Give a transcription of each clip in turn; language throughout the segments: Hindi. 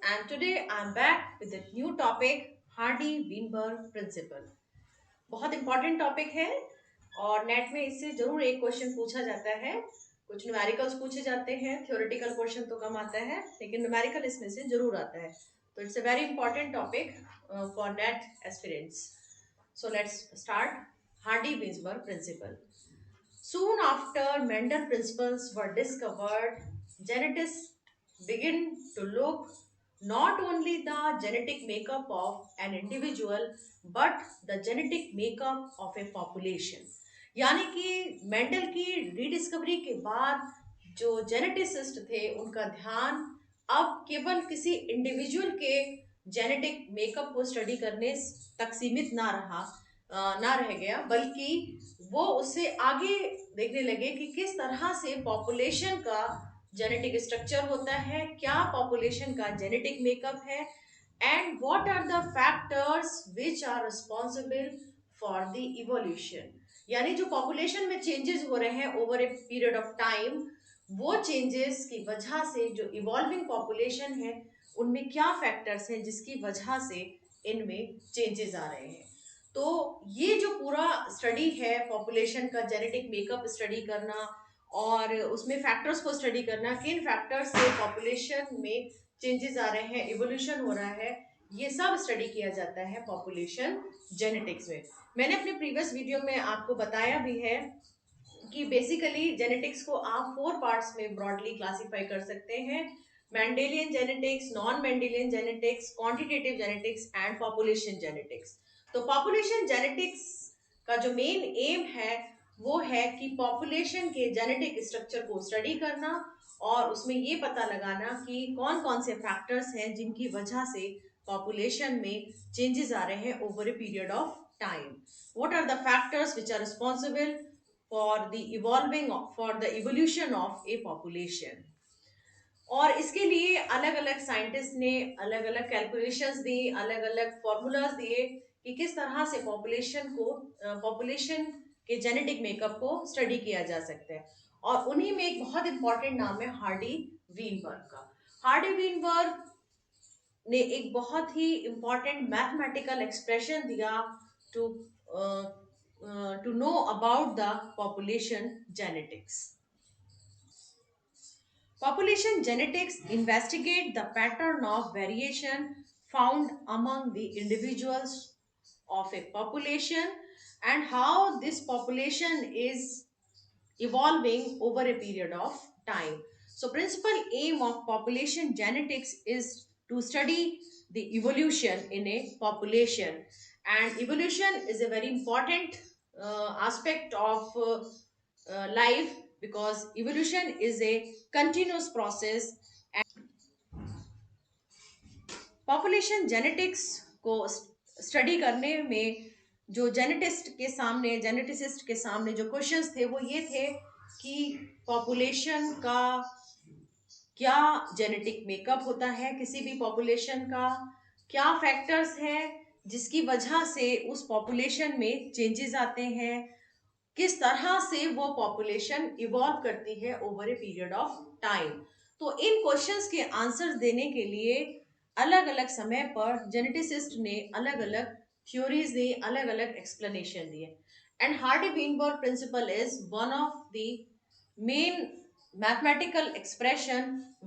and today I'm back with a new topic, Hardy-Weinberg principle. बहुत इंपॉर्टेंट टॉपिक है और नेट में इससे जरूर एक क्वेश्चन पूछा जाता है। कुछ न्यूमेरिकल्स पूछे जाते हैं, थ्योरेटिकल क्वेश्चन तो कम आता है, लेकिन न्यूमेरिकल इसमें से जरूर आता है। तो it's a very important topic for net aspirants. So let's start. Hardy-Weinberg principle. Soon after Mendel principles were discovered, geneticists began to look not only the genetic makeup of an individual but the genetic makeup of a population. यानी कि मेंडल की रीडिस्कवरी के बाद जो जेनेटिसिस्ट थे उनका ध्यान अब केवल किसी इंडिविजुअल के जेनेटिक मेकअप को स्टडी करने तक सीमित ना रह गया, बल्कि वो उससे आगे देखने लगे कि किस तरह से पॉपुलेशन का जेनेटिक स्ट्रक्चर होता है, क्या पॉपुलेशन का जेनेटिक मेकअप है, and what are the factors which are responsible for the evolution. यानी जो पॉपुलेशन में चेंजेस हो रहे हैं over a period of time, वो चेंजेस की वजह से जो इवॉल्विंग पॉपुलेशन है उनमें क्या फैक्टर्स हैं जिसकी वजह से इनमें चेंजेस आ रहे हैं। तो ये जो पूरा स्टडी है पॉपुलेशन का जेनेटिक मेकअप स्टडी करना और उसमें फैक्टर्स को स्टडी करना, किन फैक्टर्स से पॉपुलेशन में चेंजेस आ रहे हैं, इवोल्यूशन हो रहा है, ये सब स्टडी किया जाता है पॉपुलेशन जेनेटिक्स में। मैंने अपने प्रीवियस वीडियो में आपको बताया भी है कि बेसिकली जेनेटिक्स को आप 4 पार्ट्स में ब्रॉडली क्लासिफाई कर सकते हैं: Mendelian genetics, non Mendelian genetics, quantitative genetics and population genetics. तो पॉपुलेशन जेनेटिक्स का जो मेन एम है वो है कि पॉपुलेशन के जेनेटिक स्ट्रक्चर को स्टडी करना और उसमें ये पता लगाना कि कौन कौन से फैक्टर्स हैं जिनकी वजह से पॉपुलेशन में चेंजेस आ रहे हैं over a period of time. What are the factors which are responsible for the evolution of a population। और इसके लिए अलग अलग साइंटिस्ट ने अलग अलग कैलकुलेशंस दी, अलग अलग फॉर्मूलाज दिए कि किस तरह से पॉपुलेशन के जेनेटिक मेकअप को स्टडी किया जा सकता है। और उन्हीं में एक बहुत इंपॉर्टेंट नाम है हार्डी वीनबर्ग का। हार्डी वीनबर्ग ने एक बहुत ही इंपॉर्टेंट मैथमेटिकल एक्सप्रेशन दिया to to know about the population genetics. Population genetics investigate the pattern of variation found among the individuals of a population and how this population is evolving over a period of time. So, principal aim of population genetics is to study the evolution in a population, and evolution is a very important aspect of life because evolution is a continuous process। Population genetics को स्टडी करने में जो जेनेटिसिस्ट के सामने जो क्वेश्चंस थे वो ये थे कि पॉपुलेशन का क्या जेनेटिक मेकअप होता है, किसी भी पॉपुलेशन का क्या फैक्टर्स हैं जिसकी वजह से उस पॉपुलेशन में चेंजेस आते हैं, किस तरह से वो पॉपुलेशन इवॉल्व करती है over a period of time. तो इन क्वेश्चंस के आंसर्स देने के लिए अलग अलग समय पर जेनेटिसिस्ट ने अलग अलग थ्योरीज दी, अलग अलग एक्सप्लेनेशन दिए। And Hardy Weinberg principle is one of the main mathematical expression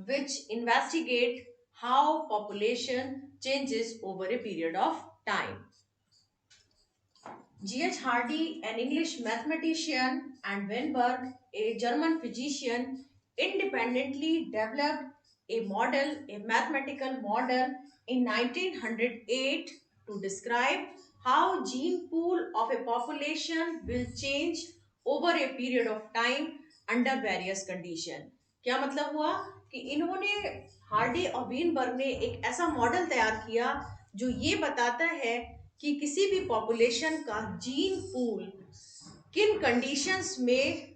which investigate how population changes over a period of time. G.H. Hardy, an English mathematician, and Weinberg, a German physician, independently developed a mathematical model in 1908 to describe how gene pool of a population will change over a period of time under various condition। क्या मतलब हुआ कि इन्होंने हार्डी और वीनबर्ग ने एक ऐसा मॉडल तैयार किया जो ये बताता है कि किसी भी पॉपुलेशन का जीन पूल किन कंडीशंस में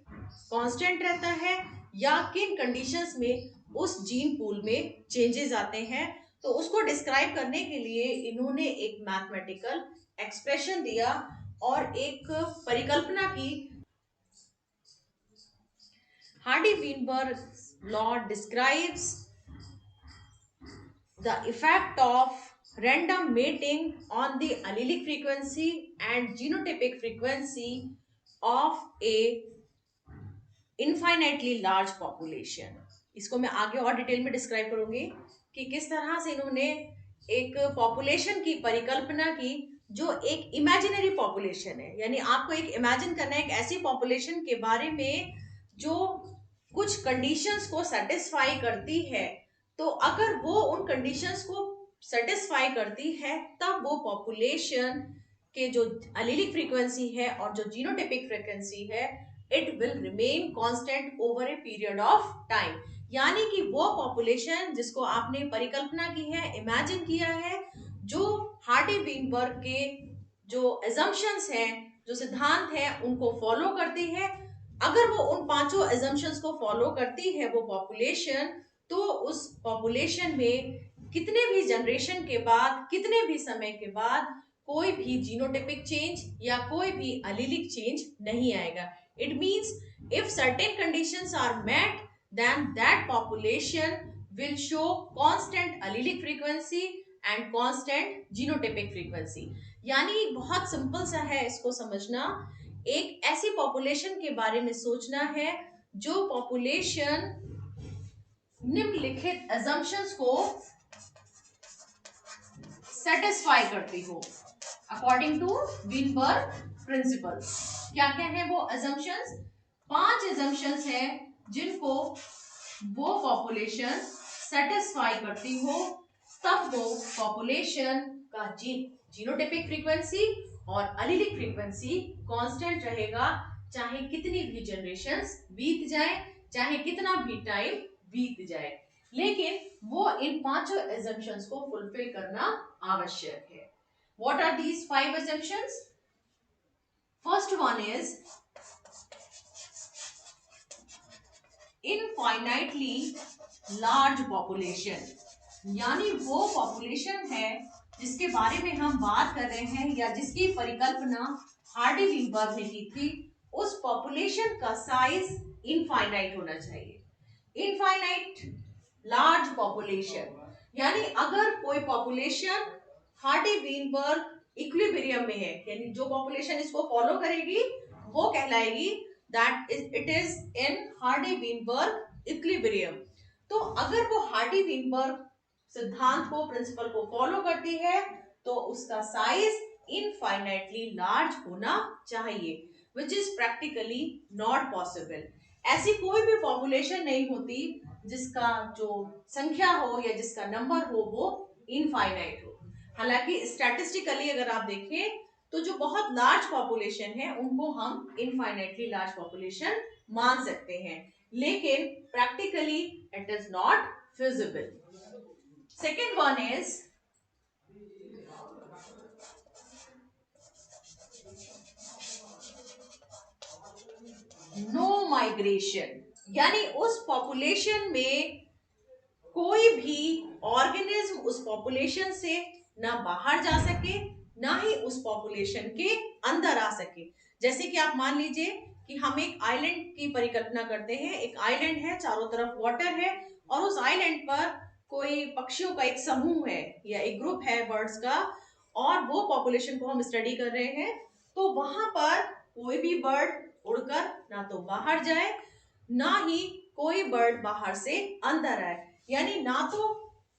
कांस्टेंट रहता है या किन कंडीशंस में उस जीन पूल में चेंजेस आते हैं। तो उसको डिस्क्राइब करने के लिए इन्होंने एक मैथमेटिकल एक्सप्रेशन दिया और एक परिकल्पना की। Hardy Weinberg law describes the effect of random mating on the allelic frequency and genotypic frequency of a infinitely large population. इसको मैं आगे और डिटेल में डिस्क्राइब करूंगी कि किस तरह से इन्होंने एक पॉपुलेशन की परिकल्पना की जो एक इमेजिनरी पॉपुलेशन है। यानी आपको एक इमेजिन करना है एक ऐसी पॉपुलेशन के बारे में जो कुछ कंडीशंस को सेटिस्फाई करती है। तो अगर वो उन कंडीशंस को सेटिस्फाई करती है तब वो पॉपुलेशन के जो एलीलिक फ्रीक्वेंसी है और जो जीनोटाइपिक फ्रीक्वेंसी है it will remain constant over a period of time. यानी कि वो पॉपुलेशन जिसको आपने परिकल्पना की है, इमेजिन किया है, जो हार्डी वीनबर्ग के जो अजम्पशंस हैं, जो सिद्धांत हैं, उनको फॉलो करती है। अगर वो उन पांचों अजम्पशंस को फॉलो करती है वो पॉपुलेशन, तो उस पॉपुलेशन में कितने भी जनरेशन के बाद, कितने भी समय के बाद कोई भी जीनोटाइपिक चेंज या कोई भी एलीलिक चेंज नहीं आएगा। It means if certain conditions are met, then that population will show constant allelic frequency and constant genotypic frequency। यानी बहुत सिंपल सा है इसको समझना। एक ऐसी पॉपुलेशन के बारे में सोचना है जो पॉपुलेशन निम्नलिखित assumptions को सेटिस्फाई करती हो अकॉर्डिंग टू वीनबर्ग प्रिंसिपल। क्या क्या है वो assumptions? 5 assumptions है जिनको वो पॉपुलेशन सेटिस्फाई करती हो तब वो पॉपुलेशन का जीनोटाइपिक फ्रीक्वेंसी और एलीलिक फ्रीक्वेंसी कांस्टेंट रहेगा, चाहे कितनी भी जनरेशंस बीत जाए, चाहे कितना भी टाइम बीत जाए। लेकिन वो इन पांचों assumptions को फुलफिल करना आवश्यक है। What are these 5 assumptions? First one is infinitely large population। यानी वो पॉपुलेशन है जिसके बारे में हम बात कर रहे हैं या जिसकी परिकल्पना हार्डी वीनबर्ग ने की थी, उस पॉपुलेशन का साइज इनफाइनाइट होना चाहिए। इनफाइनाइट लार्ज पॉपुलेशन यानी अगर कोई पॉपुलेशन हार्डी वीनबर्ग इक्विलिब्रियम में है, यानी जो पॉपुलेशन इसको फॉलो करेगी वो कहलाएगी that it is in Hardy Weinberg equilibrium. तो अगर वो हार्डी वीनबर्ग सिद्धांत को, प्रिंसिपल को फॉलो करती है तो उसका साइज इनफाइनाइटली लार्ज होना चाहिए, which is practically not possible. ऐसी कोई भी पॉपुलेशन नहीं होती जिसका जो संख्या हो या जिसका नंबर हो वो इनफाइनाइट हो। हालांकि स्टैटिस्टिकली अगर आप देखें तो जो बहुत लार्ज पॉपुलेशन है उनको हम इनफाइनाइटली लार्ज पॉपुलेशन मान सकते हैं, लेकिन practically it is not feasible. Second one is no migration. यानी उस पॉपुलेशन में कोई भी ऑर्गेनिज्म उस पॉपुलेशन से ना बाहर जा सके ना ही उस पॉपुलेशन के अंदर आ सके। जैसे कि आप मान लीजिए कि हम एक आइलैंड की परिकल्पना करते हैं, एक आइलैंड है, चारों तरफ वाटर है और उस आइलैंड पर कोई पक्षियों का एक समूह है या एक ग्रुप है बर्ड्स का, और वो पॉपुलेशन को हम स्टडी कर रहे हैं। तो वहां पर कोई भी बर्ड उड़कर ना तो बाहर जाए ना ही कोई बर्ड बाहर से अंदर आए, यानी ना तो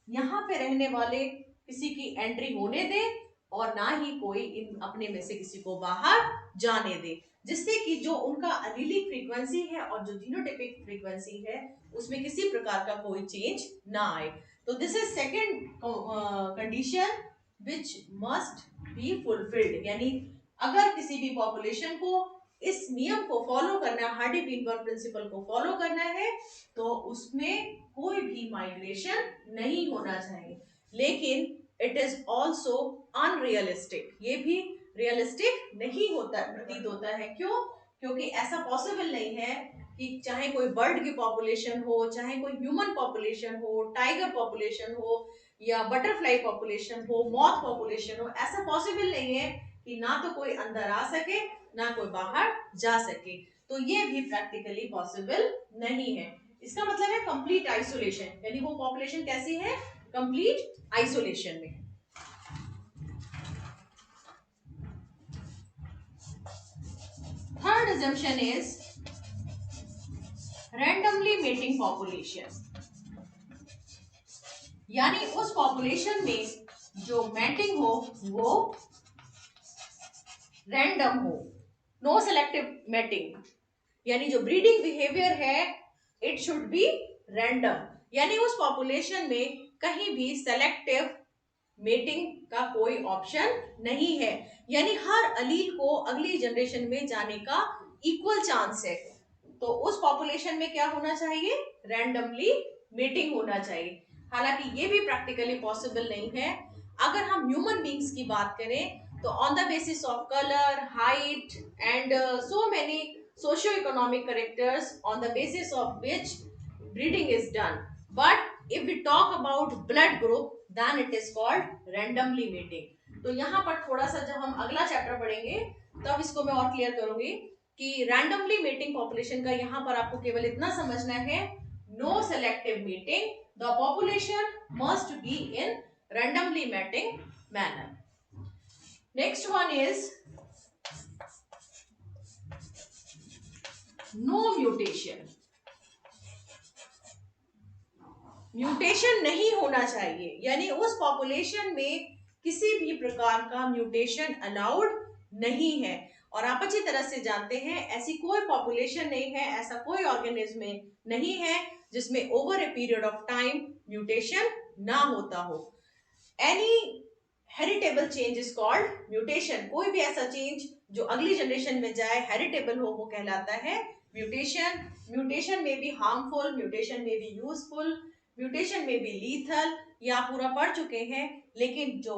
यहाँ पे रहने वाले किसी की एंट्री होने दे और ना ही कोई इन अपने में से किसी को बाहर जाने दे, जिससे कि जो उनका एलीलिक फ्रीक्वेंसी है और जो जीनोटाइपिक फ्रीक्वेंसी है उसमें किसी प्रकार का कोई चेंज ना आए। तो this is second condition which must be fulfilled. यानी अगर किसी भी पॉपुलेशन को इस नियम को फॉलो करना, हार्डी वीनबर्ग प्रिंसिपल को फॉलो करना है, तो उसमें कोई भी माइग्रेशन नहीं होना चाहिए। लेकिन इट इज ऑल्सो अनरियलिस्टिक, ये भी रियलिस्टिक नहीं होता, प्रतीत होता है। क्यों? क्योंकि ऐसा पॉसिबल नहीं है कि चाहे कोई बर्ड की पॉपुलेशन हो, चाहे कोई ह्यूमन पॉपुलेशन हो, टाइगर पॉपुलेशन हो या बटरफ्लाई पॉपुलेशन हो, मॉथ पॉपुलेशन हो, ऐसा पॉसिबल नहीं है कि ना तो कोई अंदर आ सके ना कोई बाहर जा सके। तो ये भी प्रैक्टिकली पॉसिबल नहीं है। इसका मतलब है कंप्लीट आइसोलेशन, यानी वो पॉपुलेशन कैसी है? कंप्लीट आइसोलेशन में। Third assumption is randomly mating population, यानी उस पॉपुलेशन में जो मैटिंग हो वो रैंडम हो, नो सेलेक्टिव मैटिंग, यानी जो ब्रीडिंग बिहेवियर है इट शुड बी रैंडम, यानी उस पॉपुलेशन में कहीं भी सेलेक्टिव मेटिंग का कोई ऑप्शन नहीं है, यानी हर अलील को अगली जनरेशन में जाने का इक्वल चांस है। तो उस पॉपुलेशन में क्या होना चाहिए, रैंडमली मेटिंग होना चाहिए। हालांकि ये भी प्रैक्टिकली पॉसिबल नहीं है। अगर हम ह्यूमन बींग्स की बात करें तो on the basis of colour, height and so many socio economic characters on the basis of which breeding is done, but if we talk about blood group then it is called randomly mating. तो यहाँ पर थोड़ा सा जब हम अगला चैप्टर पढ़ेंगे तब इसको मैं और क्लियर करूंगी कि रैंडमली मेटिंग पॉपुलेशन का यहाँ पर आपको केवल इतना समझना है, no selective mating, the population must be in randomly mating manner. Next one is no mutation. Mutation नहीं होना चाहिए, यानी उस पॉपुलेशन में किसी भी प्रकार का म्यूटेशन अलाउड नहीं है। और आप अच्छी तरह से जानते हैं ऐसी कोई पॉपुलेशन नहीं है, ऐसा कोई ऑर्गेनिज्म नहीं है जिसमें over a period of time mutation ना होता हो। Any heritable change is called mutation. कोई भी ऐसा चेंज जो अगली जनरेशन में जाए हेरिटेबल हो वो कहलाता है म्यूटेशन। म्यूटेशन में भी हार्मफुल, म्यूटेशन में भी यूजफुल, म्यूटेशन में भी लीथल, ये आप पूरा पढ़ चुके हैं। लेकिन जो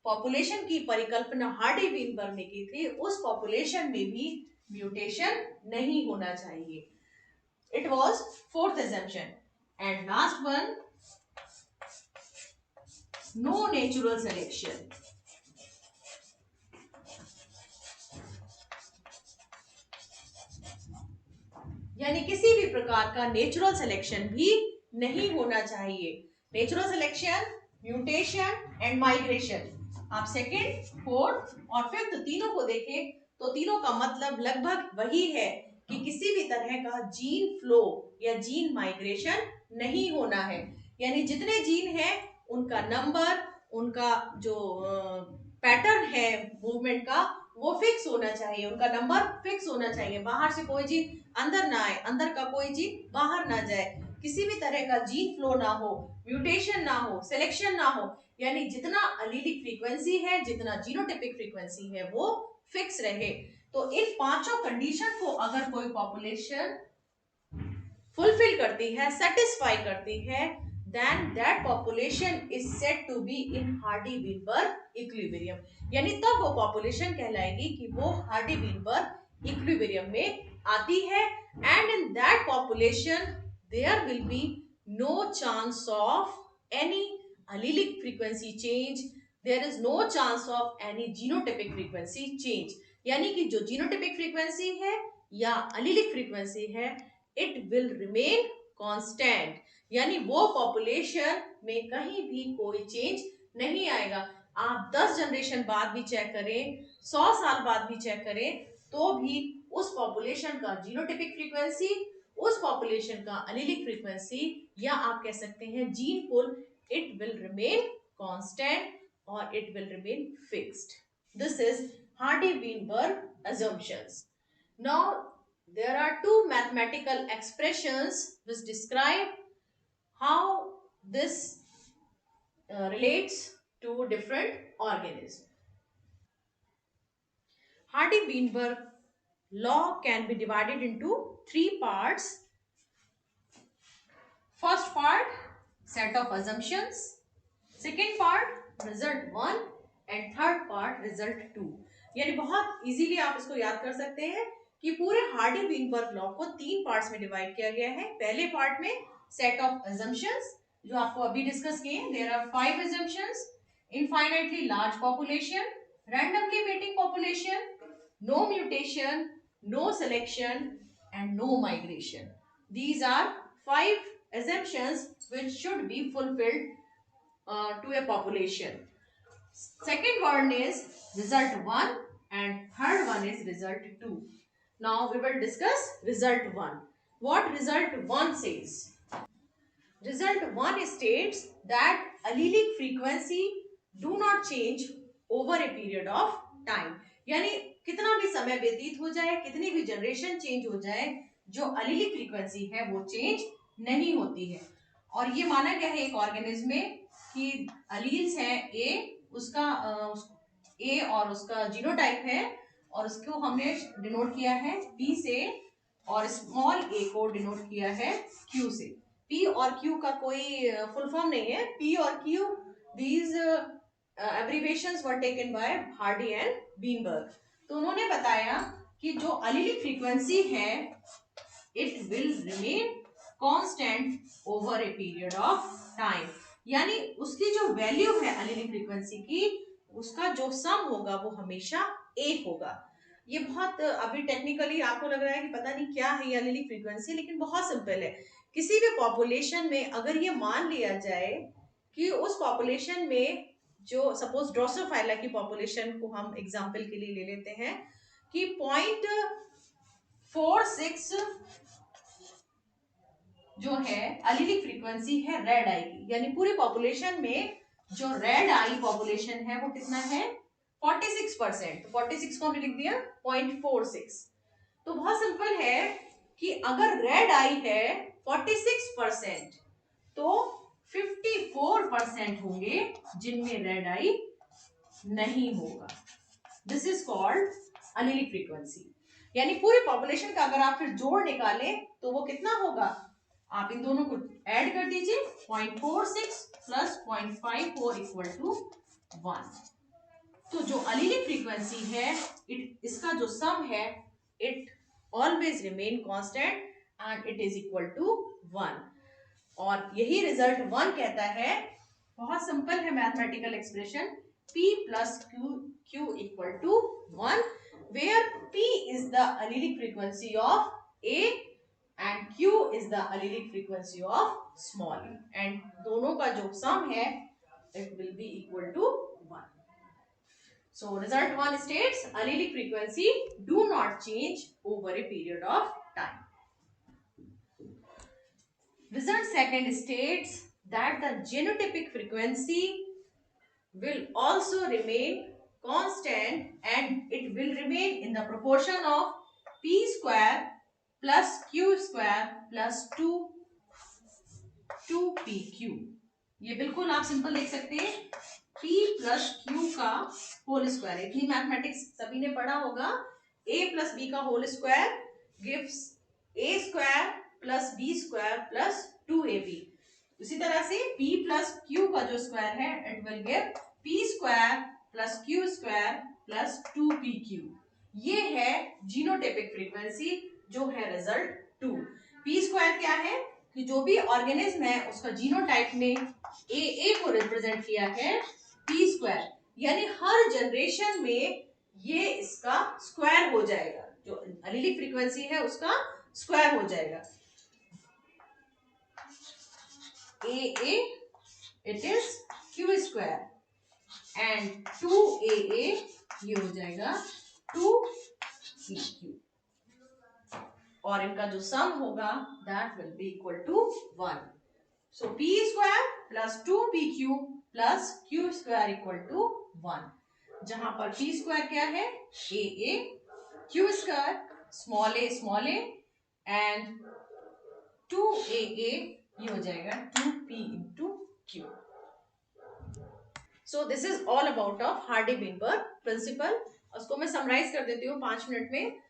पॉपुलेशन की परिकल्पना हार्डी वीनबर्ग ने की थी उस पॉपुलेशन में भी म्यूटेशन नहीं होना चाहिए। It was fourth assumption. And last one, no natural selection. यानी किसी भी प्रकार का नेचुरल सिलेक्शन भी नहीं होना चाहिए। Natural selection, mutation and migration, आप सेकेंड, फोर्थ और फिफ्थ तीनों को देखें तो तीनों का मतलब लगभग वही है कि किसी भी तरह का जीन फ्लो या जीन माइग्रेशन नहीं होना है। यानी जितने जीन हैं उनका नंबर, उनका जो पैटर्न है मूवमेंट का वो फिक्स होना चाहिए, उनका नंबर फिक्स होना चाहिए। बाहर से कोई जीन अंदर ना आए, अंदर का कोई जीन बाहर ना जाए, किसी भी तरह का जीन फ्लो ना हो, म्यूटेशन ना हो, सिलेक्शन ना हो, यानी जितना अलीलिक फ्रीक्वेंसी है, जितना जीनोटिपिक फ्रीक्वेंसी है वो फिक्स रहे। तो इन पांचों कंडीशन को अगर कोई पॉपुलेशन फुलफिल करती है, सेटिस्फाई करती है, then that population is said to be in Hardy-Weinberg equilibrium, यानी तब वो पॉपुलेशन कहलाएगी कि वो हार्डी-वीनबर्ग इक्विलिब्रियम में आती है। And in that population there will be no chance of any allelic frequency change, there is no chance of any genotypic frequency change, यानी कि जो जीनोटिपिक फ्रीक्वेंसी है या allelic फ्रीक्वेंसी है इट विल रिमेन कांस्टेंट, यानी वो पॉपुलेशन में कहीं भी कोई चेंज नहीं आएगा। आप 10 जनरेशन बाद भी चेक करें, 100 साल बाद भी चेक करें तो भी उस पॉपुलेशन का जीनोटिपिक फ्रीक्वेंसी, उस पॉपुलेशन का एलीलिक फ्रीक्वेंसी या आप कह सकते हैं gene pool, it will remain constant और it will remain fixed. This is Hardy-Weinberg assumptions. Now there are two mathematical expressions which describe how this relates to different organisms. Hardy-Weinberg law can be divided into three parts. First part, set of assumptions. Second part, result 1 and third part, result 2. यानी बहुत इजीली आप इसको याद कर सकते हैं कि पूरे हार्डी-वीनबर्ग लॉ को तीन पार्ट्स में डिवाइड किया गया है। पहले पार्ट में सेट ऑफ assumptions जो आपको अभी डिस्कस किए, there are 5 assumptions: infinitely large population, randomly mating population, no mutation, no selection and no migration. These are 5 assumptions which should be fulfilled to a population. Second one is result 1 and third one is result 2. Now we will discuss result 1. What result 1 says? Result 1 states that allelic frequency do not change over a period of time. यानी कितना भी समय व्यतीत हो जाए, कितनी भी जनरेशन चेंज हो जाए, जो allelic frequency है वो चेंज नहीं होती है. और ये माना गया है एक ऑर्गेनिज्म में कि अलील्स है ए, उसका ए और उसका जीनोटाइप है और उसको हमने डिनोट किया है पी से और स्मॉल ए को डिनोट किया है क्यू से. पी और क्यू का कोई फुल फॉर्म नहीं है. पी और q these abbreviations were taken by Hardy and Weinberg. तो उन्होंने बताया कि जो अलीलिक फ्रीक्वेंसी है it will remain constant over a period of time. यानी उसकी जो वैल्यू है अलीलिक फ्रीक्वेंसी की, उसका जो सम होगा वो हमेशा एक होगा. ये बहुत अभी टेक्निकली आपको लग रहा है कि पता नहीं क्या है ये अलीलिक फ्रीक्वेंसी, लेकिन बहुत सिंपल है. किसी भी पॉपुलेशन में अगर ये मान लिया जाए कि उस पॉपुलेशन में जो सपोज ड्रोसोफाइला की पॉपुलेशन को हम एग्जांपल के लिए ले लेते हैं कि 0.46 जो है अलीलिक फ्रीक्वेंसी है रेड आई की, यानी पूरी पॉपुलेशन में जो रेड आई पॉपुलेशन है वो कितना है 46%. 46 को हमने लिख दिया 0.46. तो बहुत सिंपल है कि अगर रेड आई है 46% तो 54% होंगे जिनमें रेड आई नहीं होगा. This is called allelic frequency. यानी पूरी पॉपुलेशन का अगर आप फिर जोड़ निकालें तो वो कितना होगा, आप इन दोनों को ऐड कर दीजिए 0.46 प्लस 0.54 इक्वल टू 1. तो जो अलीलिक फ्रीक्वेंसी है इसका जो सम है it always remain constant and it is equal to 1. और यही रिजल्ट 1 कहता है, बहुत सिंपल है mathematical expression, P plus Q equal to 1 where P is the allelic frequency of A and Q is the allelic frequency of small a, and दोनों का जो sum है it will be equal to 1. So result 1 states allelic frequency do not change over a period of time. Result 2 states that the genotypic frequency will also remain constant and it will remain in the proportion of P square plus q square plus 2pq. ये बिल्कुल आप सिंपल देख सकते हैं p प्लस क्यू का होल स्क्वायर. इतनी मैथमेटिक्स सभी ने पढ़ा होगा. a प्लस बी का whole square gives a square plus b square plus 2ab. उसी तरह से p प्लस क्यू का जो स्क्वायर है it will give p square plus q square plus 2pq. ये है जीनोटाइपिक फ्रीक्वेंसी जो है रिजल्ट 2. पी स्क्वायर क्या है कि जो भी ऑर्गेनिज्म है उसका जीनोटाइप में ए को रिप्रेजेंट किया है पी स्क्वायर, यानी हर जनरेशन में ये इसका स्क्वायर हो जाएगा. जो अलीलिक फ्रीक्वेंसी है उसका स्क्वायर हो जाएगा. A it is q square and 2a ये हो जाएगा 2pq और इनका जो सम होगा that will be equal to 1. So p square plus 2pq plus q square equal to 1, जहां पर p स्क्वायर क्या है a, q square small a and 2a ये हो जाएगा 2p into q. So this is all about of Hardy Weinberg principle. उसको मैं समराइज कर देती हूँ 5 मिनट में.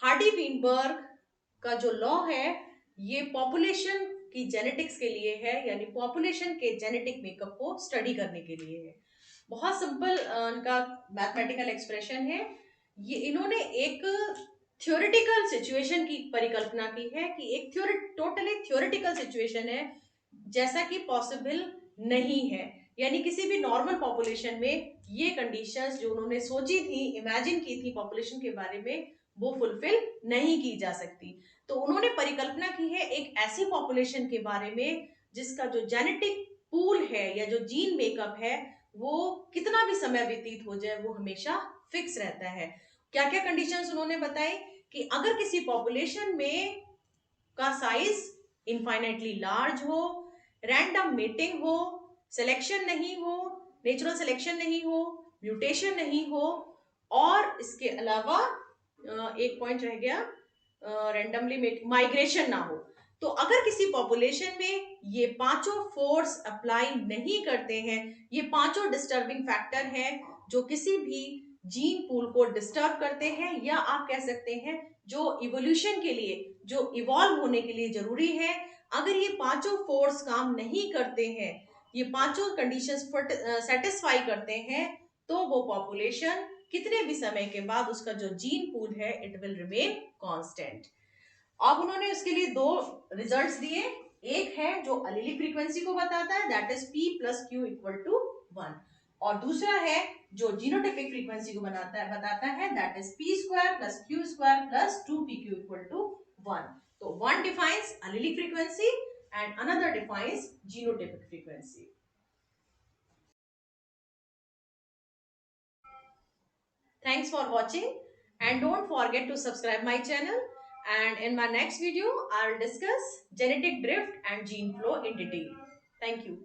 हार्डी-बीनबर्ग का जो लॉ है ये पॉपुलेशन की जेनेटिक्स के लिए है, यानी पॉपुलेशन के जेनेटिक मेकअप को स्टडी करने के लिए है. बहुत सिंपल इनका मैथमेटिकल एक्सप्रेशन है. ये इन्होंने एक थ्योरेटिकल सिचुएशन की परिकल्पना की है कि एक टोटली थ्योरेटिकल सिचुएशन है जैसा कि पॉसिबल नहीं है. यानी किसी भी नॉर्मल पॉपुलेशन में ये कंडीशंस जो उन्होंने सोची थी, इमेजिन की थी पॉपुलेशन के बारे में, वो फुलफिल नहीं की जा सकती. तो उन्होंने परिकल्पना की है एक ऐसी पॉपुलेशन के बारे में जिसका जो जेनेटिक पूल है या जो जीन मेकअप है वो कितना भी समय व्यतीत हो जाए वो हमेशा फिक्स रहता है। क्या क्या कंडीशंस उन्होंने बताई कि अगर किसी पॉपुलेशन में का साइज इनफाइनाइटली लार्ज हो, रैंडम मेटिंग हो, सिलेक्शन नहीं हो, नेचुरल सिलेक्शन नहीं हो, म्यूटेशन नहीं हो, और इसके अलावा एक पॉइंट रह गया, रैंडमली माइग्रेशन ना हो। तो अगर किसी पॉपुलेशन में ये पांचों फोर्स अप्लाई नहीं करते हैं, ये पांचों डिस्टर्बिंग फैक्टर हैं जो किसी भी जीन पूल को डिस्टर्ब करते हैं, या आप कह सकते हैं जो इवोल्यूशन के लिए, जो इवॉल्व होने के लिए जरूरी है, अगर ये पांचों फोर्स काम नहीं करते हैं, ये पांचों कंडीशंस सेटिस्फाई करते हैं, तो वो पॉपुलेशन कितने भी समय के बाद उसका जो जीन पूल है इट विल रिमेन कांस्टेंट। अब उन्होंने उसके लिए दो रिजल्ट्स दिए। एक है जो अलीलिक फ्रीक्वेंसी को बताता है, that is p plus q equal to 1, और दूसरा है जो जीनोटाइपिक फ्रीक्वेंसी को बताता है, that is p square plus q square plus 2pq equal to 1। तो one defines allelic frequency and another defines genotypic frequency. Thanks for watching, and don't forget to subscribe my channel, and in my next video I'll discuss genetic drift and gene flow in detail. Thank you.